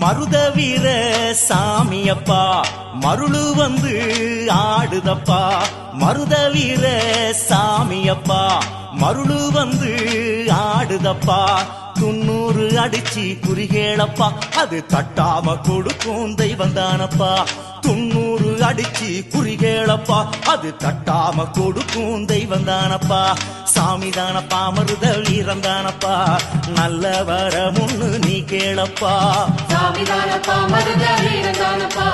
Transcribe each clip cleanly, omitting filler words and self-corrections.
மருத வீர சாமியப்பா மருளு வந்து ஆடுதப்பா. மருத வீர சாமியப்பா மருளு வந்து ஆடுதப்பா. 90 அடிச்சு குறிகேளப்பா அது தட்டாம கொடுக்கும் தெய்வம் தானப்பா. 90 அடிச்சு குறிகேளப்பா அது தட்டாம கொடுக்கும் தெய்வம் தானப்பா. சாமி தானப்பா மருத வீரம் தானப்பா நல்ல வர முன்னு நீ கேளப்பா. சாமி தானப்பா மருத வீரம் தானப்பா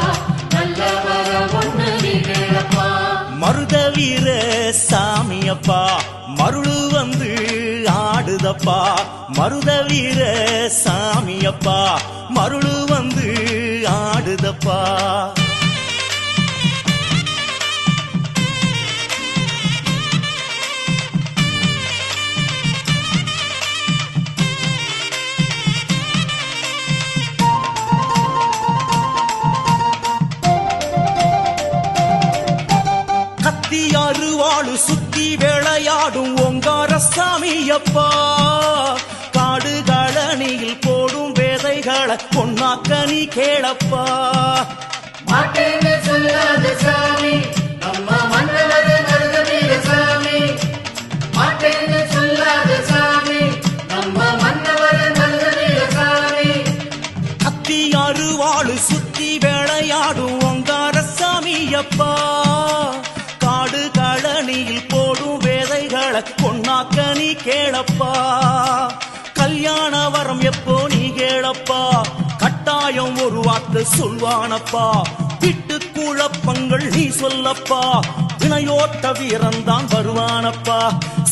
நல்ல வர முன்னு நீ கேளப்பா. மருத வீர சாமியப்பா மருளு வந்து ஆடுதப்பா. மருத வீர சாமியப்பா மருளு வந்து ஆடுதப்பா. அறுவாளு சுத்தி விளையாடும் ஓங்கார சாமியப்பா. காடு களனியில் போடும் வேதைகளை பொன்னாக்க நீ கேளப்பா. மாட்டேன்னு சொல்லாத சாமி நம்ம மன்னவர் மருத வீர சாமி. மாட்டேன்னு சொல்லாத சாமி நம்ம மன்னவர் மருத வீர சாமி. கத்தி அறுவாளு சுத்தி விளையாடும் ஓங்கார சாமியப்பா. காடு களனியில் போடும் வேதைகளை பொன்னாக்க நீ கேளப்பா. கல்யாண வரம் எப்போ நீ கேளப்பா. கட்டாயம் ஒரு வார்த்தை சொல்வானப்பா. விட்டு குழப்பங்கள் நீ சொல்லப்பா. வினையோட்ட வீரந்தான் வருவானப்பா.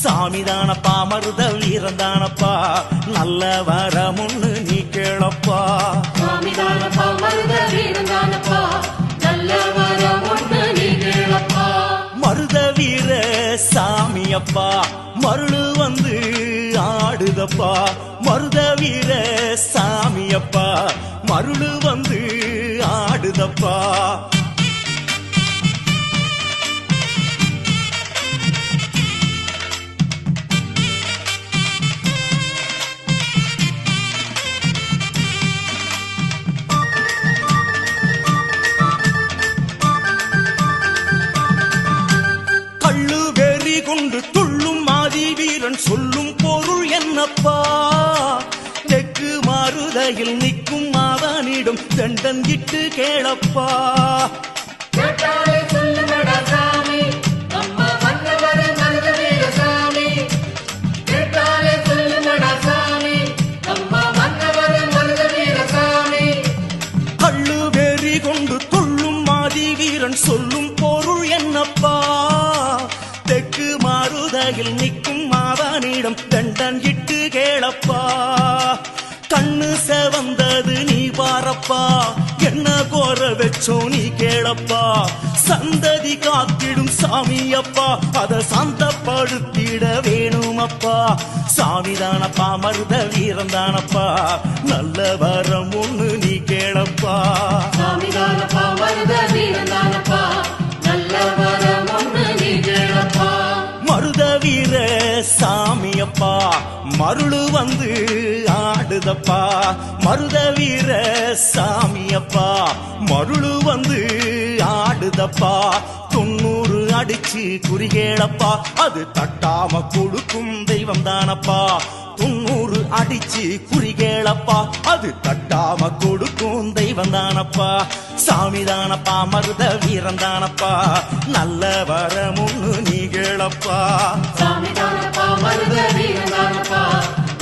சாமிதானப்பா மருத வீரந்தானப்பா நல்ல வர முன்னு நீ கேளப்பா. சாமிதானப்பா மருத வீரந்தானப்பா நல்ல வர முன்னு நீ கேளப்பா. மருத வீர சாமியப்பா மருளு வந்து ஆடுதப்பா. மருத வீர சாமியப்பா மருளு வந்து ஆடுதப்பா. சொல்லும் பொருள் என்னப்பா. தெற்கு மருதையில் நிற்கும் அவனிடம் தண்டன் இட்டு கேளப்பா. கேட்டாலே சொல்லுமடா சாமி நம்ம மன்னவர் மருத வீர சாமி. கேட்டாலே சொல்லுமடா சாமி நம்ம மன்னவர் மருத வீர சாமி. கள்ளு வெறி கொண்டு துள்ளும் மாதி வீரன் சொல்லும் பொருள் என்னப்பா. தெற்கு மருதையில் நிற்கும் அவனிடம் தண்டன் இட்டு கேளப்பா. கண்ணு செவந்தது நீ பாரப்பா. என்ன கோர வச்சோ நீ கேளப்பா. சந்ததி காத்திடும் சாமியப்பா அத சாந்தப்படுத்திட வேணுமப்பா. சாமிதானப்பா மருத வீரந்தானப்பா நல்ல வரம் ஒண்ணு நீ கேளப்பா. சாமிதானப்பா மருத வீரந்தானப்பா நல்ல வரம் ஒண்ணு நீ கேளப்பா. மருத வீர சாமியப்பா மருளு வந்து ஆடுதப்பா. மருத வீர சாமியப்பா மருளு வந்து ஆடுதப்பா. 90 அடிச்சு குறிகேளப்பா அது தட்டாம கொடுக்கும் தெய்வம் தானப்பா. 90 அடிச்சு குறிகேளப்பா அது தட்டாம கொடுக்கும் தெய்வம் தானப்பா. சாமிதானப்பா மருத வீரந்தானப்பா நல்ல வர முன்னு நீ கேளப்பா. சாமிதானப்பா மருத வீரந்தானப்பா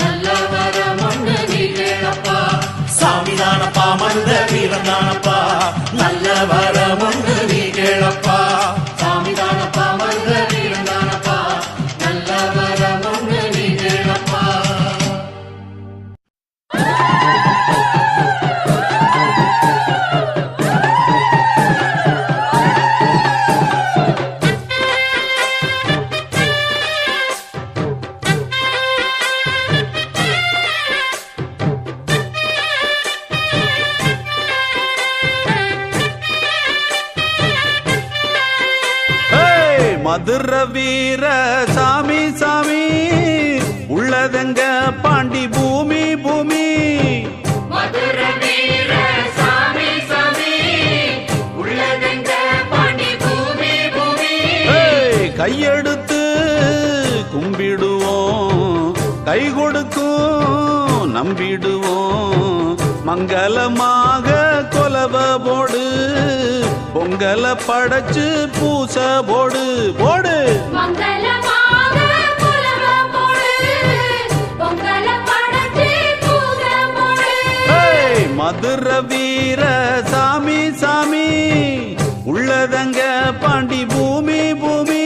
நல்ல வர முன்னு நீ கேளப்பா. சாமிதானப்பா மருத வீரந்தானப்பா நல்ல வர முன்னு நீ கேளப்பா. சாமிதானப்பா மருத வீரந்தானப்பா நல்ல வர முன்னு நீ கேளப்பா. மதுர வீர சாமி சாமி உள்ளதங்க பாண்டி பூமி பூமி. மதுர வீர கை கொடுக்கும் நம்பிடுவோம். மங்களமாக கொலவ போடு, பொங்கல படைச்சு பூச போடு போடு. மங்களமாக குலவ போடு, பொங்கல படைச்சு பூச போடு. மதுர வீர சாமி சாமி, உள்ளதங்க பாண்டி பூமி பூமி.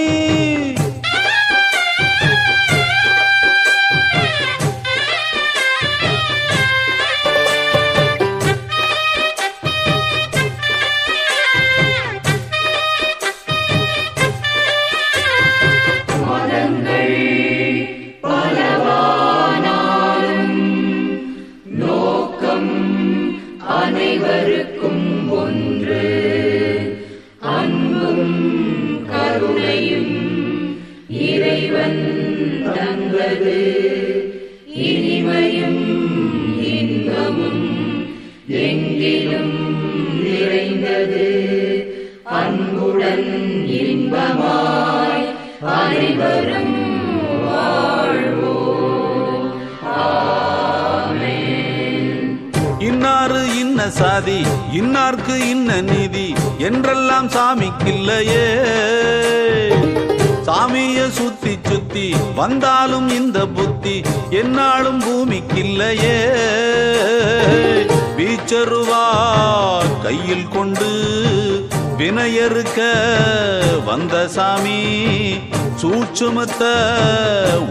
அனைவருக்கும் ஒன்று, அன்பும் கருணையும் இறைவன் தந்தது. இனிமையும் இன்பமும் எங்கிலும் நிறைந்தது. அன்புடன் இன்பமாய் அனைவரும் இன்னாரு இன்ன சாதி, இன்னார்க்கு இன்ன நீதி என்றெல்லாம் சாமிக்கில்லையே. சாமிய சுத்தி சுத்தி வந்தாலும் இந்த புத்தி என்னாலும் பூமிக்கில்லையே. வீச்சருவா கையில் கொண்டு வினையறுக்க வந்த சாமி, சூட்சுமத்த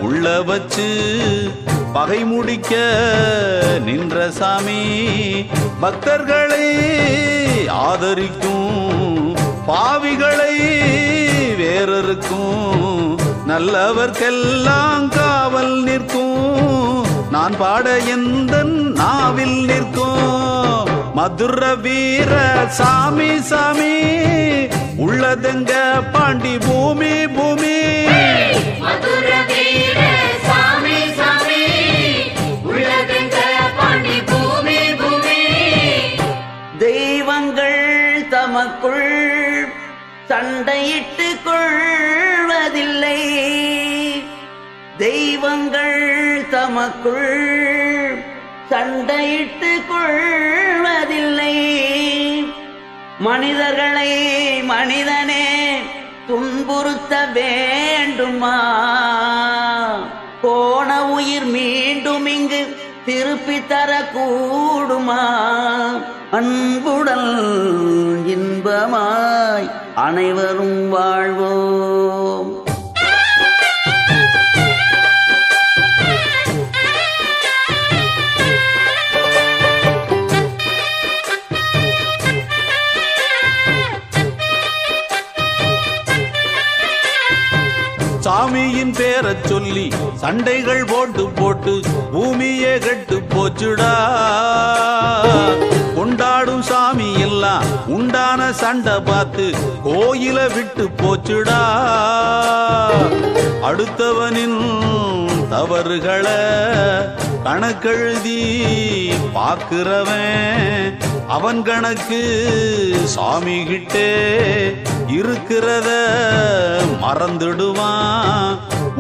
உள்ள வச்சு பகை முடிக்க நின்ற சாமி. பக்தர்களை ஆதரிக்கும், பாவிகளை வேறறுக்கும், நல்லவர்க்கெல்லாம் காவல் நிற்கும். நான் பாட எந்த நாவில் நிற்கும். மதுர வீர சாமி சாமி, உள்ளதெங்க பாண்டி பூமி பூமி. மதுர வீர சாமி சாமி, உள்ளதெங்க பாண்டி பூமி பூமி. தெய்வங்கள் தமக்குள் சண்டையிட்டு கொள்வதில்லை. தெய்வங்கள் தமக்குள் சண்டையிட்டு கொள்வதில்லை. மனிதர்களை மனிதனே துன்புறுத்த வேண்டுமா? போன உயிர் மீண்டும் இங்கு திருப்பி தரக்கூடுமா? அன்புடன் இன்பமாய் அனைவரும் வாழ்வோம். சாமியின் பேரச் சொல்லி சண்டைகள் போட்டு போட்டு பூமியே கெட்டு போச்சுடா. கொண்டாடும் சாமி எல்லாம் உண்டான சண்டை பார்த்து கோயில விட்டு போச்சுடா. அடுத்தவனின் தவறுகளை கணக்கெழுதி பார்க்கிறவன், அவன் கணக்கு சாமி கிட்டே இருக்கிறத மறந்துடுவான்.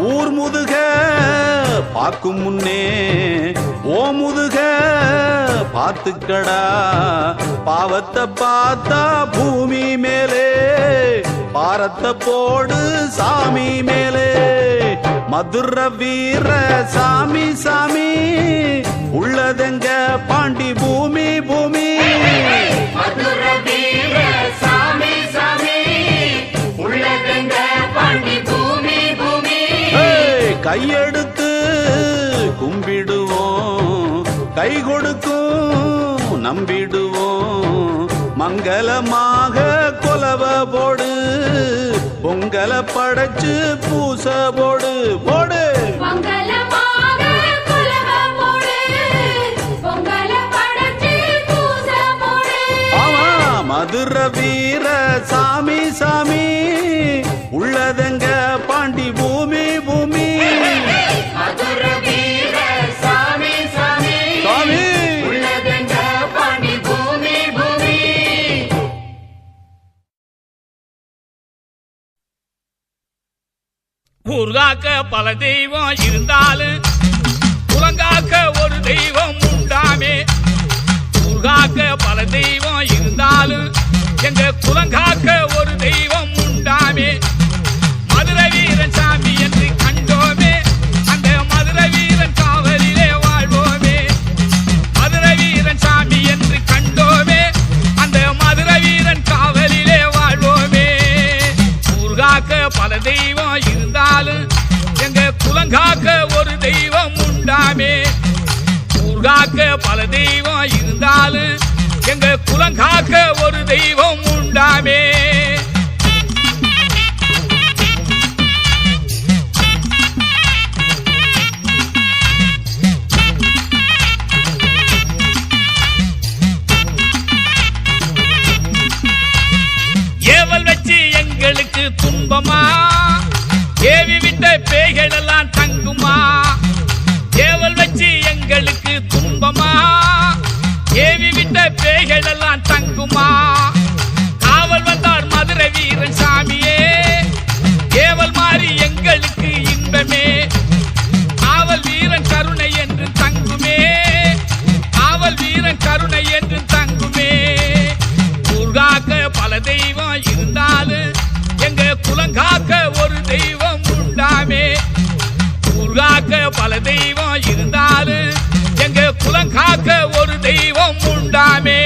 ஊர் முதுக பார்க்கும் முன்னே ஓ முதுக பார்த்துக்கடா. பாவத்தை பார்த்தா பூமி மேலே, பாரத்தை போடு சாமி மேலே. மதுர வீர சாமி சாமி, உள்ளதெங்க பாண்டி பூமி பூமி. மதுர வீர சாமி சாமி, உள்ளதெங்க பாண்டி பூமி பூமி. கையெடுத்து கும்பிடுவோம், கை கொடுக்கும் நம்பிடுவோம். மங்களமாக கொலவ போடு, பொங்கல படைச்சு பூச போடு போடு. மங்களமாக குலவ போடு, பொங்கல படைச்சு பூச போடு. ஆமா மதுர வீர சாமி சாமி, உள்ளதெங்க பாண்டி பூமி பூமி. மதுர வீர சாமி சாமி, சாமி உள்ளதெங்க பாண்டி பூமி பூமி. ஊர்காக்க பல தெய்வம் இருந்தாலும் ஊர்காக்க பல தெய்வம் இருந்தாலும் எங்க குலங்காக்க ஒரு தெய்வம் உண்டாமே. ஏவல் வச்சு எங்களுக்கு துன்பமா, ஏவி விட்ட பேய்கள் எல்லாம் தங்குமா. ஏவல் வச்சு எங்களுக்கு துன்பமா, ஏவி விட்ட பேய்கள் எல்லாம் தங்குமா. காவல் வந்தார் மதுரை வீரன் சாமியே, ஏவல் மாறி எங்களுக்கு இன்பமே. காவல் வீரன் கருணை என்று தங்குமே, காவல் வீரன் கருணை என்று தங்குமே. ஊர்காக்க பல தெய்வம் இருந்தாலும் எங்க குலங்காக்க ஒரு தெய்வம் உண்டாமே. ஊர்காக்க பல தெய்வம் இருந்தாலும் எங்க குலங்காக்க ஒரு தெய்வம் உண்டாமே.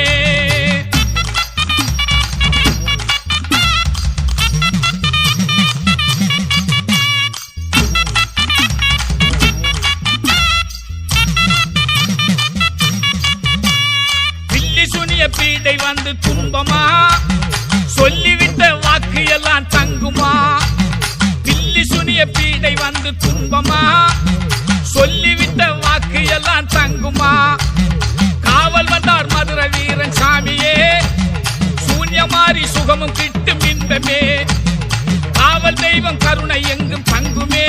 பில்லி சுனிய பீடை வந்து துன்பமா, சொல்லிவிட்ட வாக்கு எல்லாம் தங்குமா. பில்லி சுனிய பீடை வந்து துன்பமா, சொல்லிவிட்ட வாக்கு எல்லாம் தங்குமா. காவல் வந்தார் மதுரை வீரன் சாமியே, சூன்யமாரி சுகமும் கிட்டும் இன்பமே. காவல் தெய்வம் கருணை எங்கும் தங்குமே,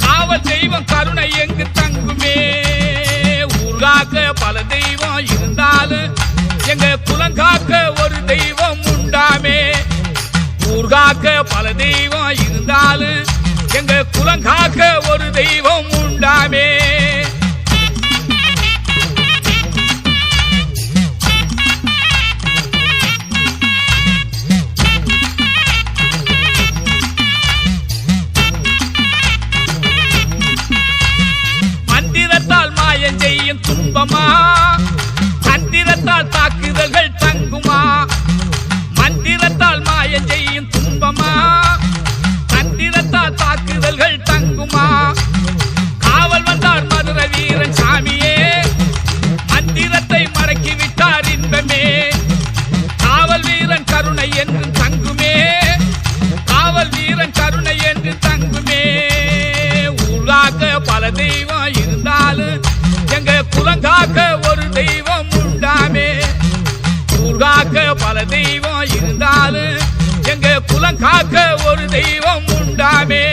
காவல் தெய்வம் கருணை எங்கு தங்குமே. ஊர்காக்க பல தெய்வம் இருந்தாலும் எங்க குலங்காக்க ஒரு தெய்வம் உண்டாமே. ஊர்காக்க பல தெய்வம் இருந்தாலும் எங்க குலங்காக்க ஒரு தெய்வம் உண்டாமே. மந்திரத்தால் மாயம் செய்யும் துன்பமா, தந்திரத்தால் தாக்குதல்கள் தங்குமா. மந்திரத்தால் மாயம் செய்யும் துன்பமா, தந்திரத்தால் தாக்குதல்கள் தங்குமா. காவல் வந்தார் மதுரை வீரன் சாமியே, மந்திரத்தை மடக்கி விட்டார் இன்பமே. காவல் வீரன் கருணை என்று தங்குமே, காவல் வீரன் கருணை என்று தங்குமே. ஊர்காக்க பல தெய்வம் இருந்தாலும் எங்க குலங்காக்க ஒரு தெய்வம் உண்டாமே. ஊர்காக்க பல தெய்வம் இருந்தாலும் எங்க குலங்காக்க ஒரு தெய்வம் உண்டாமே.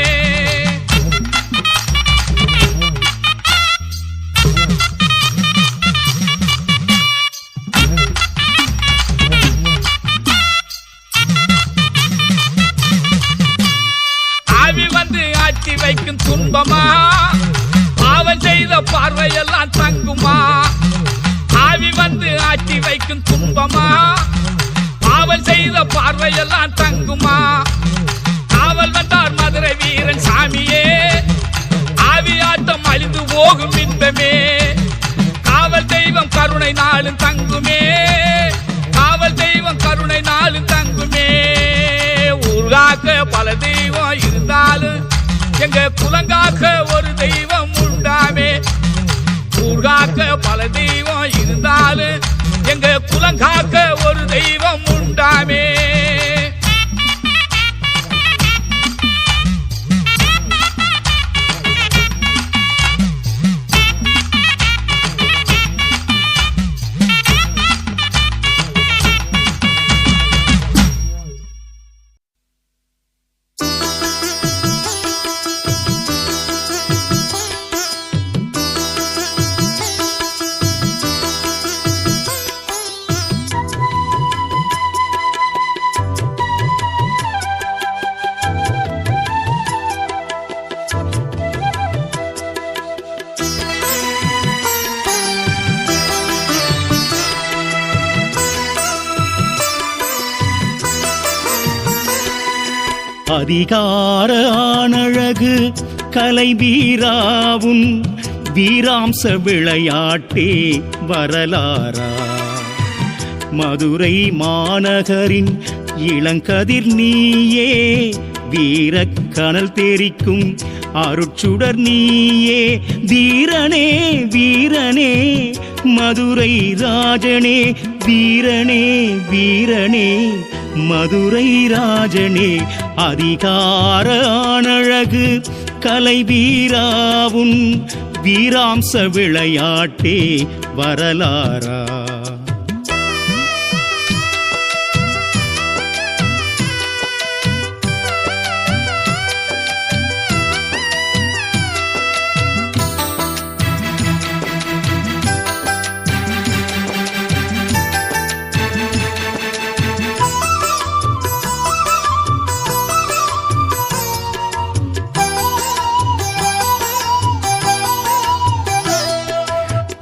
ஆவி வந்து ஆட்டி வைக்கும் துன்பமா, பாவம் செய்த பார்வையெல்லாம் தங்குமா. ஆவி வந்து ஆட்டி வைக்கும் துன்பமா, பாவல் செய்த பார்வையெல்லாம் தங்குமா. காவல் வந்தார் மதுரை வீரன் சாமியே, ஆவி ஆட்டம் அழிந்து போகும் இன்பமே. காவல் தெய்வம் கருணை நாளும் தங்குமே, காவல் தெய்வம் கருணை நாளும் தங்குமே. ஊர்காக்க பல தெய்வம் இருந்தாலும் எங்க குலங்காக்க ஒரு தெய்வம் உண்டாமே. ஊர்காக்க பல தெய்வம் இருந்தாலும் எங்க குலங்காக்க ஒரு தெய்வம் உண்டாமே. அதிகார ஆனழகு கலை வீராவும் வீராம்ச விளையாட்டே வரலாறா. மதுரை மாநகரின் இளங்கதிர் நீயே, வீரக்கனல் தெரிக்கும் அருட்சுடர் நீயே. வீரனே வீரனே மதுரை ராஜனே வீரனே வீரனே மதுரை ராஜனே அதிகார ஆணழகு கலை வீராவுன் வீராம்ச விளையாட்டே வரலாறா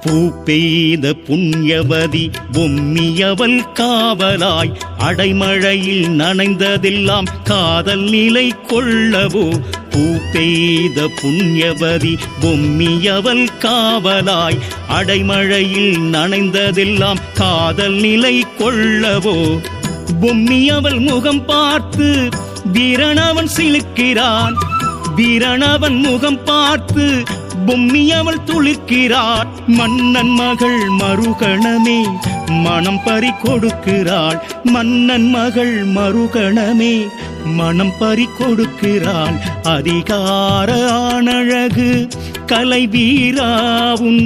பூ பெய்த புண்ணியவதி பொம்மியவள் காவலாய் அடைமழையில் நனைந்ததெல்லாம் காதல் நிலை கொள்ளவோ பூ பெய்த புண்ணியவதி பொம்மியவள் காவலாய் அடைமழையில் நனைந்ததெல்லாம் காதல் நிலை கொள்ளவோ பொம்மியவள் முகம் பார்த்து வீரனவன் சிலுக்கிறான் வீரனவன் முகம் பார்த்து பொம்மியவள் துளிர்க்கிறாள் மன்னன் மகள் மறுகணமே மனம் பறி கொடுக்கிறாள் மன்னன் மகள் மறுகணமே மனம் பறி கொடுக்கிறாள் அதிகார ஆணழகு கலை வீராவுன்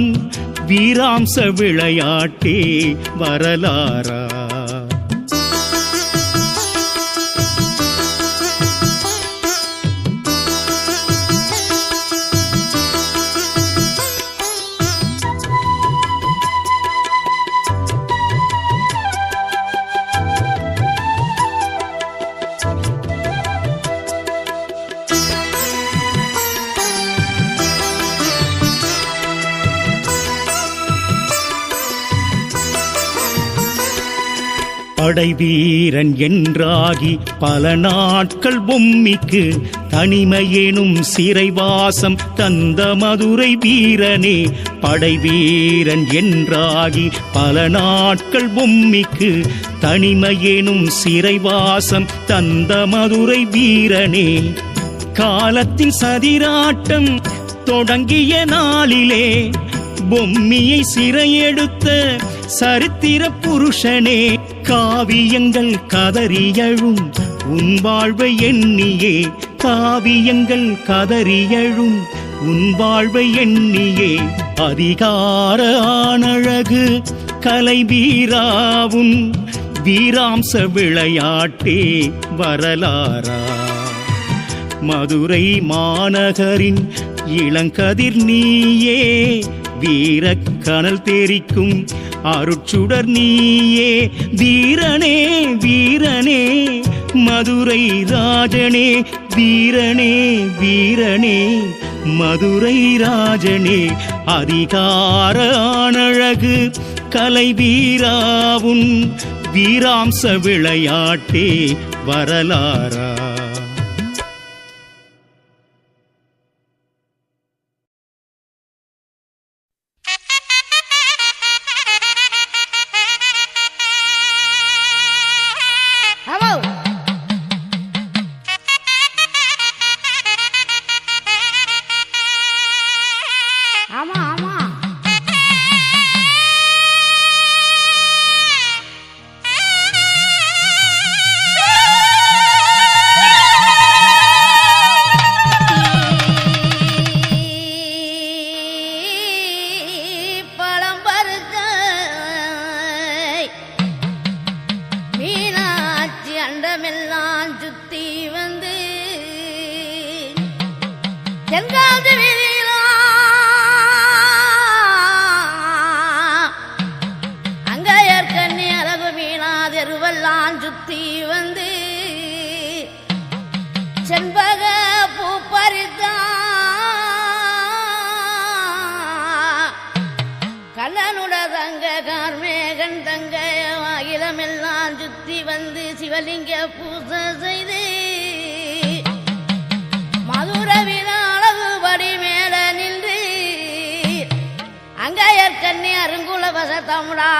வீராம்ச விளையாட்டே வரலாறா படை வீரன் என்றாகி பல நாட்கள் பொம்மிக்கு தனிமையேனும் சிறைவாசம் தந்த மதுரை வீரனே படை வீரன் என்றாகி பல நாட்கள் பொம்மிக்கு தனிமையேனும் சிறைவாசம் தந்த மதுரை வீரனே காலத்தின் சதிராட்டம் தொடங்கிய நாளிலே பொம்மியை சிறையெடுத்த சரித்திர புருஷனே காவியங்கள் கதறியழும் உன் வாழ்வை எண்ணியே காவியங்கள் கதறியழும் உன் வாழ்வை எண்ணியே அதிகார ஆணழகு கலை வீராவுன் வீராம்ச விளையாட்டே வரலாறா மதுரை மாநகரின் இளங்கதிர் நீயே வீரக்கனல் தெரிக்கும் அருட்சுடர் நீயே வீரனே வீரனே மதுரை ராஜனே வீரனே வீரனே மதுரை ராஜனே அதிகார ஆணழகு கலை வீராவுன் வீராம்ச விளையாட்டே வரலாறா சுத்தி வந்து செண்பக பூ பறித்தா கல்லனுட தங்க கார்மேகன் தங்க அகிலமெல்லாம் சுத்தி வந்து சிவலிங்க பூசை செய்து மதுரவின அழகுபடி மேல நின்று அங்கையற்கண்ணி அருங்குல வசத்தமுடா